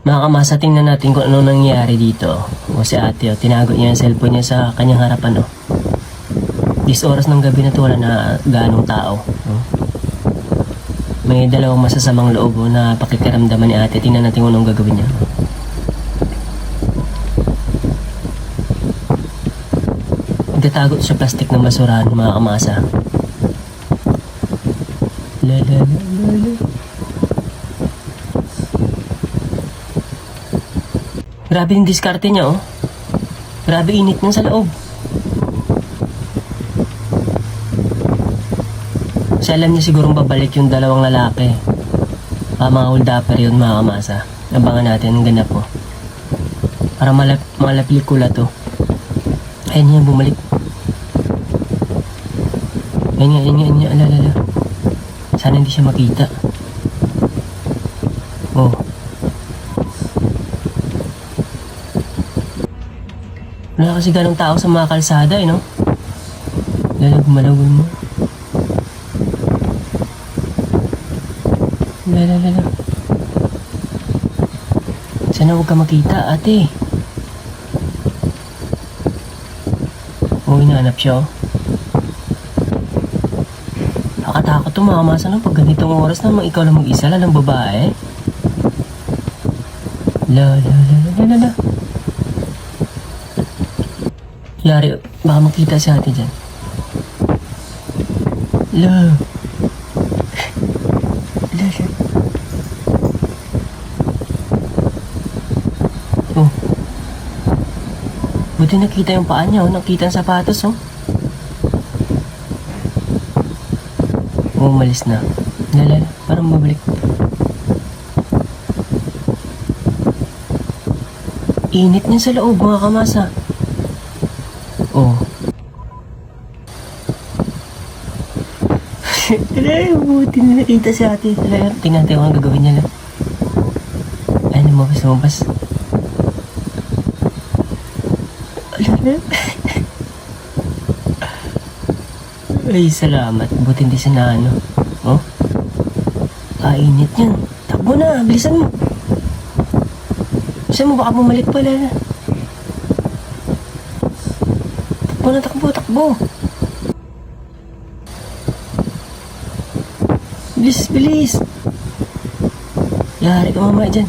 Mga kamasa, tingnan natin kung ano nangyayari dito. O si ate, tinago niya yung cellphone niya sa kanyang harapan. This oras ng gabi na to, wala na ganong tao. May dalawang masasamang loob na pakikiramdaman ni ate. Tingnan natin kung anong gagawin niya. Nagtatago sa plastic ng basurahan, mga kamasa. La la la la la. Grabe yung diskarte niya, Grabe init niya sa loob. Kasi alam niya sigurong babalik yung dalawang lalaki. Mga hold-upper yun, mga kamasa. Abangan natin ang ganap po. Para malapelikula to. Ayun yan, bumalik. Ayun nga, alala. Sana hindi siya makita. Wala kasi ganong tao sa mga kalsada, no? Malagul mo. Lala. Sana huwag ka makita, ate. Hinahanap siya, Nakatakot to, mga kamasa, no? Pag ganitong oras naman, ikaw lang mag-isa, lalang babae. La. Yari, baka makita si ate dyan. La. Buti nakita yung paa niya, nakita ang sapatos, umalis na. Lala, parang mabalik. Init niya sa loob, mga kamasa. Buti na nakita si ate. Tingnan tayo ang gagawin niya lang. Ay, lumabas. Ay, salamat. Buti hindi siya na ano. Init yan. Takbo na, bilisan mo. Bilisan mo, baka bumalik pala na. Takbo. Bilis. Yari ka mamaya dyan.